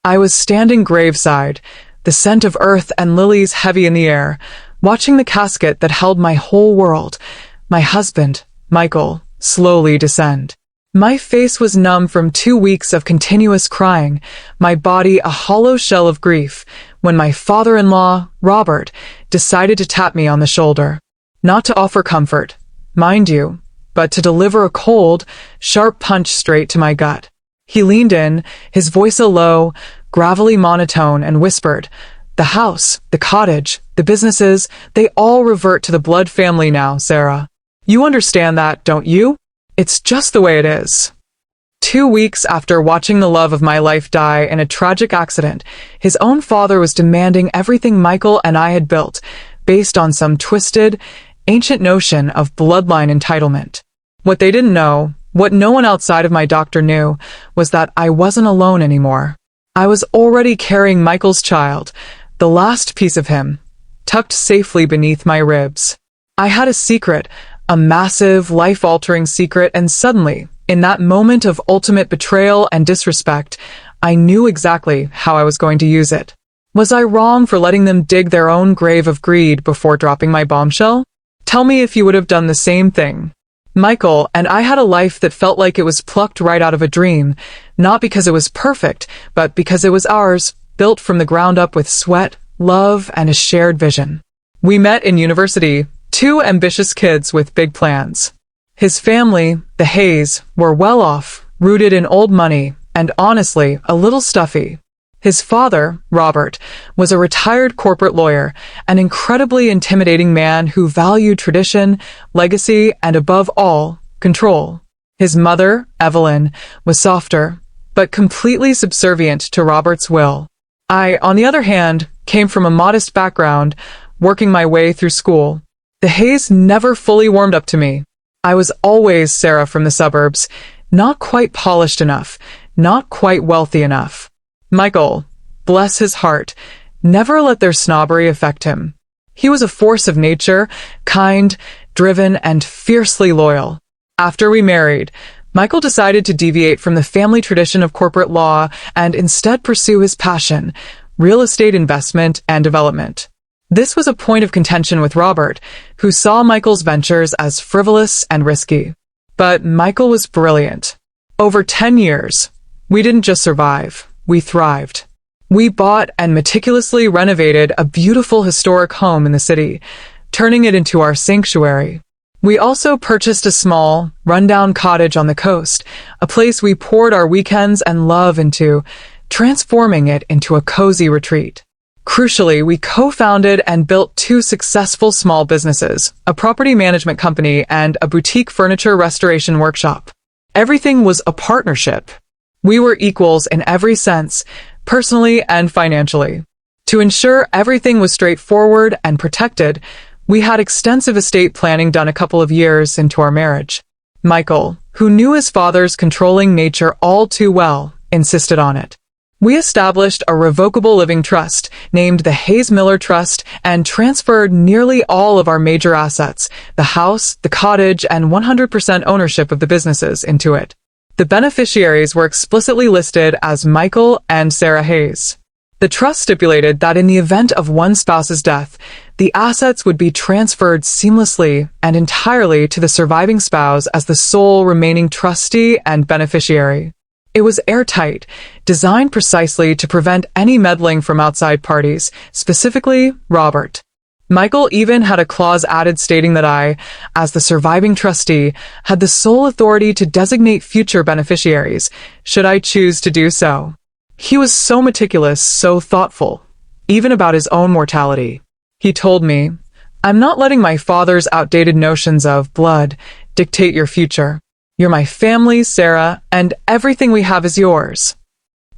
I was standing graveside, the scent of earth and lilies heavy in the air, watching the casket that held my whole world, my husband, Michael, slowly descend. My face was numb from 2 weeks of continuous crying, my body a hollow shell of grief, when my father-in-law, Robert, decided to tap me on the shoulder. Not to offer comfort, mind you, but to deliver a cold, sharp punch straight to my gut. He leaned in, his voice a low, gravelly monotone, and whispered, "The house, the cottage, the businesses, they all revert to the blood family now, Sarah. You understand that, don't you? It's just the way it is." 2 weeks after watching the love of my life die in a tragic accident, his own father was demanding everything Michael and I had built, based on some twisted, ancient notion of bloodline entitlement. What they didn't know, what no one outside of my doctor knew, was that I wasn't alone anymore. I was already carrying Michael's child, the last piece of him, tucked safely beneath my ribs. I had a secret, a massive, life-altering secret, and suddenly, in that moment of ultimate betrayal and disrespect, I knew exactly how I was going to use it. Was I wrong for letting them dig their own grave of greed before dropping my bombshell? Tell me if you would have done the same thing. Michael and I had a life that felt like it was plucked right out of a dream, not because it was perfect, but because it was ours, built from the ground up with sweat, love, and a shared vision. We met in university, 2 ambitious kids with big plans. His family, the Hayes, were well off, rooted in old money, and honestly, a little stuffy. His father, Robert, was a retired corporate lawyer, an incredibly intimidating man who valued tradition, legacy, and above all, control. His mother, Evelyn, was softer, but completely subservient to Robert's will. I, on the other hand, came from a modest background, working my way through school. The Hayes never fully warmed up to me. I was always Sarah from the suburbs, not quite polished enough, not quite wealthy enough. Michael, bless his heart, never let their snobbery affect him. He was a force of nature, kind, driven, and fiercely loyal. After we married, Michael decided to deviate from the family tradition of corporate law and instead pursue his passion, real estate investment and development. This was a point of contention with Robert, who saw Michael's ventures as frivolous and risky. But Michael was brilliant. Over 10 years, we didn't just survive. We thrived. We bought and meticulously renovated a beautiful historic home in the city, turning it into our sanctuary. We also purchased a small, rundown cottage on the coast, a place we poured our weekends and love into, transforming it into a cozy retreat. Crucially, we co-founded and built 2 successful small businesses, a property management company and a boutique furniture restoration workshop. Everything was a partnership. We were equals in every sense, personally and financially. To ensure everything was straightforward and protected, we had extensive estate planning done a couple of years into our marriage. Michael, who knew his father's controlling nature all too well, insisted on it. We established a revocable living trust, named the Hayes-Miller Trust, and transferred nearly all of our major assets, the house, the cottage, and 100% ownership of the businesses, into it. The beneficiaries were explicitly listed as Michael and Sarah Hayes. The trust stipulated that in the event of one spouse's death, the assets would be transferred seamlessly and entirely to the surviving spouse as the sole remaining trustee and beneficiary. It was airtight, designed precisely to prevent any meddling from outside parties, specifically Robert. Michael even had a clause added stating that I, as the surviving trustee, had the sole authority to designate future beneficiaries, should I choose to do so. He was so meticulous, so thoughtful, even about his own mortality. He told me, "I'm not letting my father's outdated notions of blood dictate your future. You're my family, Sarah, and everything we have is yours."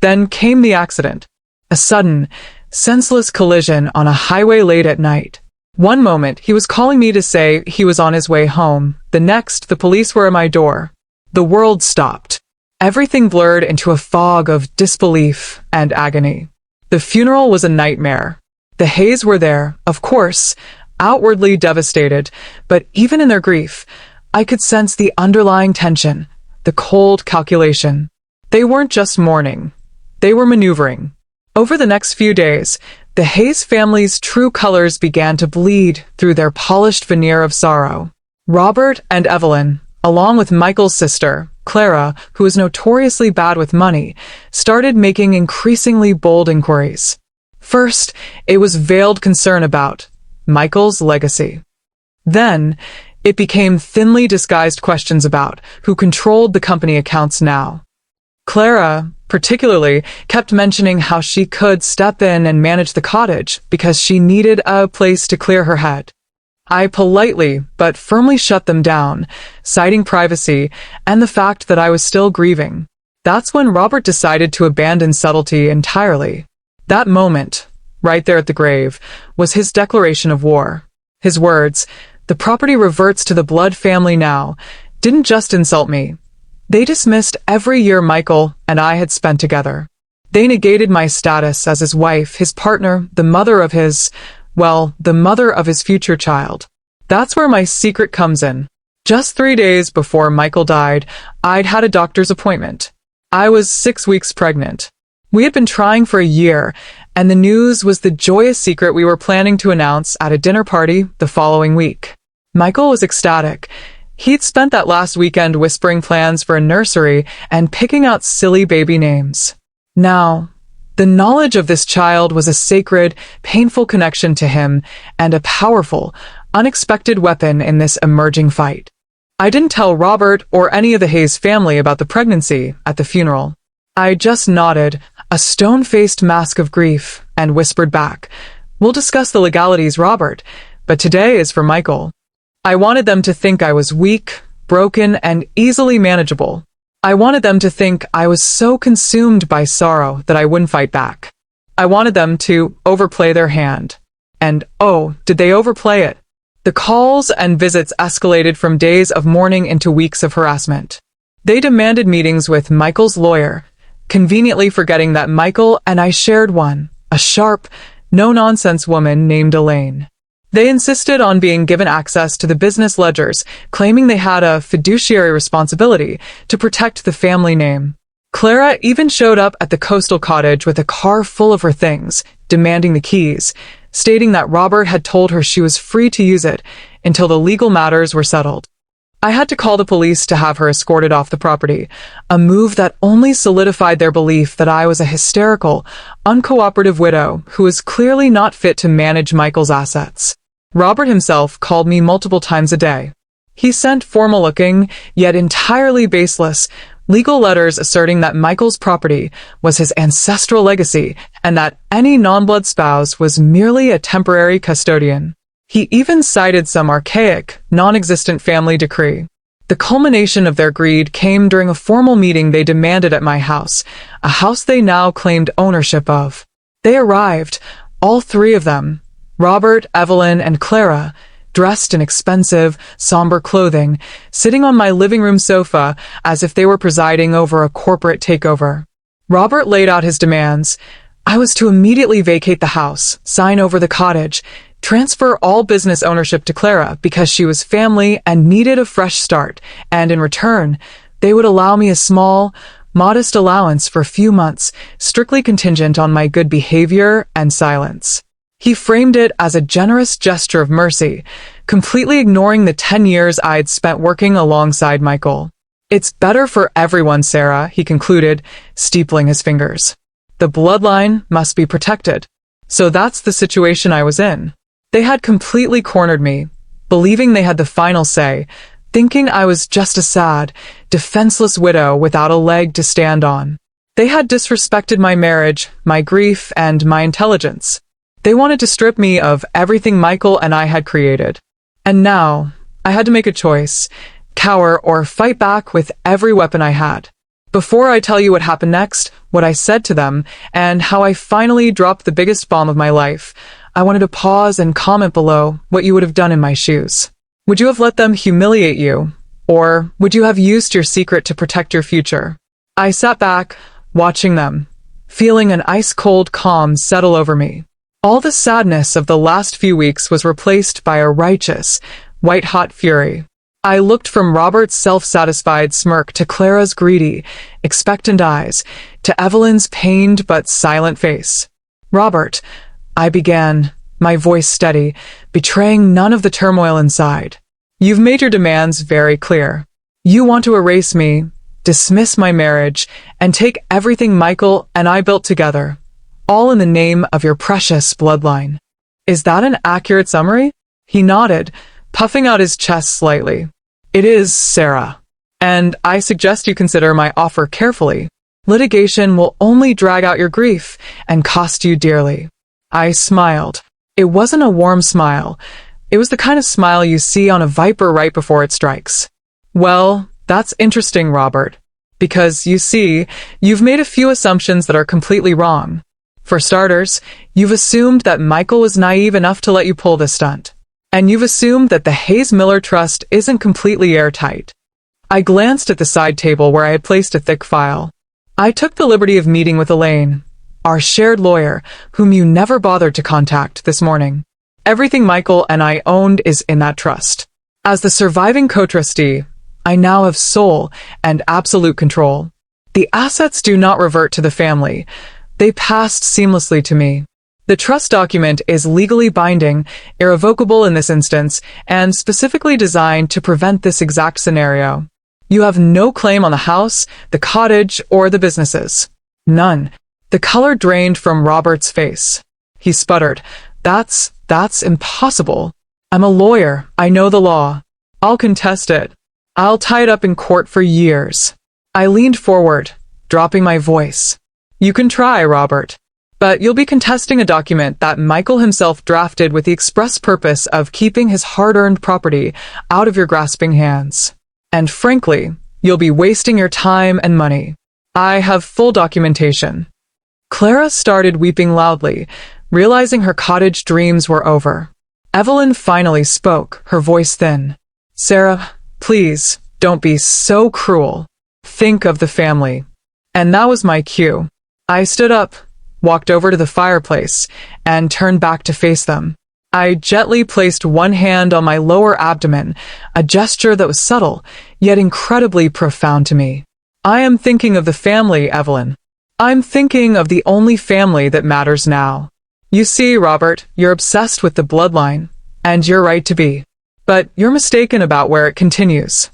Then came the accident. A sudden, senseless collision on a highway late at night. One moment, he was calling me to say he was on his way home. The next, the police were at my door. The world stopped. Everything blurred into a fog of disbelief and agony. The funeral was a nightmare. The Hayes were there, of course, outwardly devastated, but even in their grief, I could sense the underlying tension, the cold calculation. They weren't just mourning. They were maneuvering. Over the next few days, the Hayes family's true colors began to bleed through their polished veneer of sorrow. Robert and Evelyn, along with Michael's sister, Clara, who was notoriously bad with money, started making increasingly bold inquiries. First, it was veiled concern about Michael's legacy. Then, it became thinly disguised questions about who controlled the company accounts now. Clara, particularly, kept mentioning how she could step in and manage the cottage because she needed a place to clear her head. I politely but firmly shut them down, citing privacy and the fact that I was still grieving. That's when Robert decided to abandon subtlety entirely. That moment, right there at the grave, was his declaration of war. His words, "The property reverts to the Blood family now," didn't just insult me. They dismissed every year Michael and I had spent together. They negated my status as his wife, his partner, the mother of his future child. That's where my secret comes in. Just 3 days before Michael died, I'd had a doctor's appointment. I was 6 weeks pregnant. We had been trying for a year, and the news was the joyous secret we were planning to announce at a dinner party the following week. Michael was ecstatic. He'd spent that last weekend whispering plans for a nursery and picking out silly baby names. Now, the knowledge of this child was a sacred, painful connection to him and a powerful, unexpected weapon in this emerging fight. I didn't tell Robert or any of the Hayes family about the pregnancy at the funeral. I just nodded, a stone-faced mask of grief, and whispered back, "We'll discuss the legalities, Robert, but today is for Michael." I wanted them to think I was weak, broken, and easily manageable. I wanted them to think I was so consumed by sorrow that I wouldn't fight back. I wanted them to overplay their hand. And oh, did they overplay it? The calls and visits escalated from days of mourning into weeks of harassment. They demanded meetings with Michael's lawyer, conveniently forgetting that Michael and I shared one, a sharp, no-nonsense woman named Elaine. They insisted on being given access to the business ledgers, claiming they had a fiduciary responsibility to protect the family name. Clara even showed up at the coastal cottage with a car full of her things, demanding the keys, stating that Robert had told her she was free to use it until the legal matters were settled. I had to call the police to have her escorted off the property, a move that only solidified their belief that I was a hysterical, uncooperative widow who was clearly not fit to manage Michael's assets. Robert himself called me multiple times a day. He sent formal-looking, yet entirely baseless, legal letters asserting that Michael's property was his ancestral legacy and that any non-blood spouse was merely a temporary custodian. He even cited some archaic, non-existent family decree. The culmination of their greed came during a formal meeting they demanded at my house, a house they now claimed ownership of. They arrived, all three of them, Robert, Evelyn, and Clara, dressed in expensive, somber clothing, sitting on my living room sofa as if they were presiding over a corporate takeover. Robert laid out his demands. I was to immediately vacate the house, sign over the cottage, transfer all business ownership to Clara because she was family and needed a fresh start, and in return, they would allow me a small, modest allowance for a few months, strictly contingent on my good behavior and silence. He framed it as a generous gesture of mercy, completely ignoring the 10 years I'd spent working alongside Michael. "It's better for everyone, Sarah," he concluded, steepling his fingers. "The bloodline must be protected." So that's the situation I was in. They had completely cornered me, believing they had the final say, thinking I was just a sad, defenseless widow without a leg to stand on. They had disrespected my marriage, my grief, and my intelligence. They wanted to strip me of everything Michael and I had created. And now, I had to make a choice, cower or fight back with every weapon I had. Before I tell you what happened next, what I said to them, and how I finally dropped the biggest bomb of my life, I wanted to pause and comment below what you would have done in my shoes. Would you have let them humiliate you? Or would you have used your secret to protect your future? I sat back, watching them, feeling an ice-cold calm settle over me. All the sadness of the last few weeks was replaced by a righteous, white-hot fury. I looked from Robert's self-satisfied smirk to Clara's greedy, expectant eyes, to Evelyn's pained but silent face. "Robert," I began, my voice steady, betraying none of the turmoil inside. "You've made your demands very clear. You want to erase me, dismiss my marriage, and take everything Michael and I built together, all in the name of your precious bloodline. Is that an accurate summary?" He nodded, puffing out his chest slightly. "It is, Sarah. And I suggest you consider my offer carefully. Litigation will only drag out your grief and cost you dearly." I smiled. It wasn't a warm smile. It was the kind of smile you see on a viper right before it strikes. "Well, that's interesting, Robert. Because, you see, you've made a few assumptions that are completely wrong. For starters, you've assumed that Michael was naive enough to let you pull this stunt. And you've assumed that the Hayes-Miller Trust isn't completely airtight." I glanced at the side table where I had placed a thick file. I took the liberty of meeting with Elaine, our shared lawyer, whom you never bothered to contact, this morning. Everything Michael and I owned is in that trust. As the surviving co-trustee, I now have sole and absolute control. The assets do not revert to the family. They passed seamlessly to me. The trust document is legally binding, irrevocable in this instance, and specifically designed to prevent this exact scenario. You have no claim on the house, the cottage, or the businesses. None. The color drained from Robert's face. He sputtered. That's impossible. I'm a lawyer. I know the law. I'll contest it. I'll tie it up in court for years." I leaned forward, dropping my voice. "You can try, Robert. But you'll be contesting a document that Michael himself drafted with the express purpose of keeping his hard-earned property out of your grasping hands. And frankly, you'll be wasting your time and money. I have full documentation." Clara started weeping loudly, realizing her cottage dreams were over. Evelyn finally spoke, her voice thin. "Sarah, please, don't be so cruel. Think of the family." And that was my cue. I stood up, walked over to the fireplace, and turned back to face them. I gently placed one hand on my lower abdomen, a gesture that was subtle, yet incredibly profound to me. "I am thinking of the family, Evelyn. I'm thinking of the only family that matters now. You see, Robert, you're obsessed with the bloodline, and you're right to be. But you're mistaken about where it continues."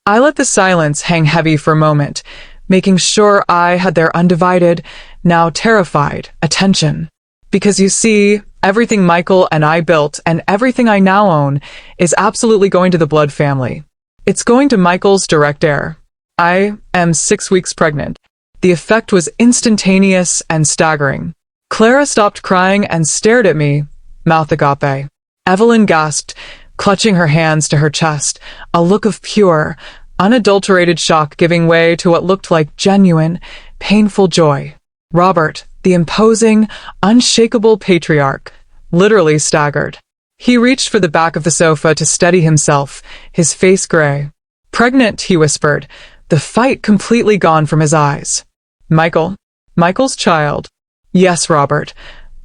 I let the silence hang heavy for a moment, making sure I had their undivided, now terrified, attention. Because you see, everything Michael and I built and everything I now own is absolutely going to the blood family. It's going to Michael's direct heir. I am 6 weeks pregnant. The effect was instantaneous and staggering. Clara stopped crying and stared at me, mouth agape. Evelyn gasped, clutching her hands to her chest, a look of pure, unadulterated shock giving way to what looked like genuine, painful joy. Robert, the imposing, unshakable patriarch, literally staggered. He reached for the back of the sofa to steady himself, his face gray. "Pregnant," he whispered, the fight completely gone from his eyes. Michael's child." "Yes, Robert,"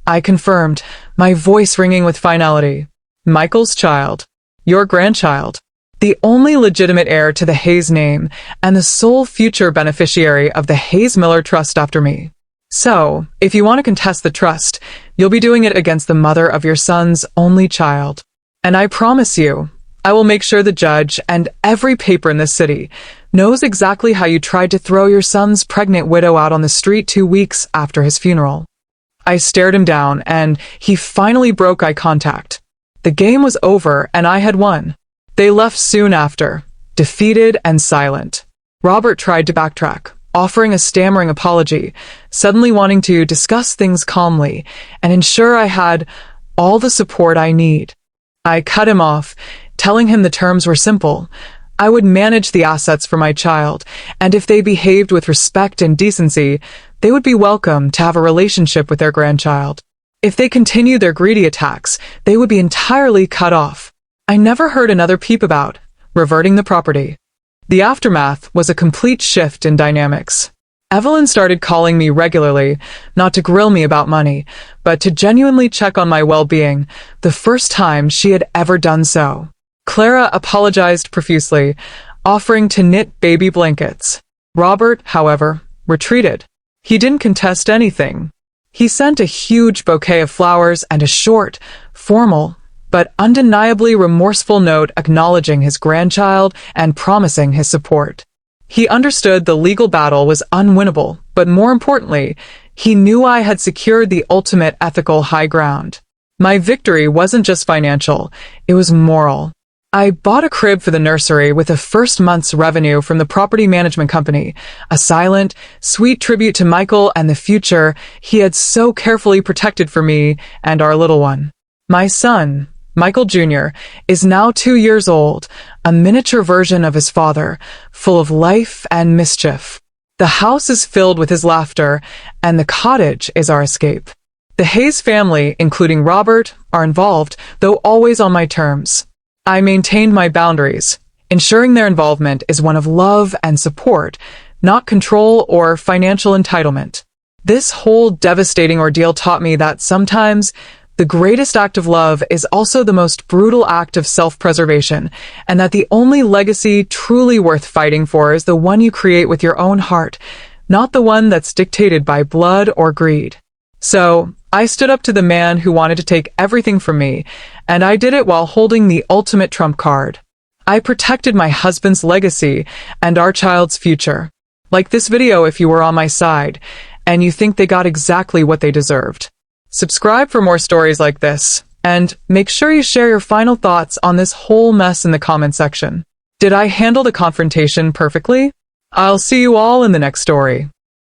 I confirmed, my voice ringing with finality. "Michael's child. Your grandchild. The only legitimate heir to the Hayes name, and the sole future beneficiary of the Hayes-Miller Trust after me. So, if you want to contest the trust, you'll be doing it against the mother of your son's only child. And I promise you, I will make sure the judge and every paper in this city knows exactly how you tried to throw your son's pregnant widow out on the street 2 weeks after his funeral." I stared him down, and he finally broke eye contact. The game was over, and I had won. They left soon after, defeated and silent. Robert tried to backtrack, offering a stammering apology, suddenly wanting to discuss things calmly and ensure I had all the support I need. I cut him off, telling him the terms were simple. I would manage the assets for my child, and if they behaved with respect and decency, they would be welcome to have a relationship with their grandchild. If they continued their greedy attacks, they would be entirely cut off. I never heard another peep about reverting the property. The aftermath was a complete shift in dynamics. Evelyn started calling me regularly, not to grill me about money, but to genuinely check on my well-being, the first time she had ever done so. Clara apologized profusely, offering to knit baby blankets. Robert, however, retreated. He didn't contest anything. He sent a huge bouquet of flowers and a short, formal, but undeniably remorseful note acknowledging his grandchild and promising his support. He understood the legal battle was unwinnable, but more importantly, he knew I had secured the ultimate ethical high ground. My victory wasn't just financial, it was moral. I bought a crib for the nursery with the first month's revenue from the property management company, a silent, sweet tribute to Michael and the future he had so carefully protected for me and our little one. My son, Michael Jr., is now 2 years old, a miniature version of his father, full of life and mischief. The house is filled with his laughter, and the cottage is our escape. The Hayes family, including Robert, are involved, though always on my terms. I maintained my boundaries, ensuring their involvement is one of love and support, not control or financial entitlement. This whole devastating ordeal taught me that sometimes the greatest act of love is also the most brutal act of self-preservation, and that the only legacy truly worth fighting for is the one you create with your own heart, not the one that's dictated by blood or greed. So, I stood up to the man who wanted to take everything from me, and I did it while holding the ultimate trump card. I protected my husband's legacy and our child's future. Like this video if you were on my side, and you think they got exactly what they deserved. Subscribe for more stories like this, and make sure you share your final thoughts on this whole mess in the comment section. Did I handle the confrontation perfectly? I'll see you all in the next story.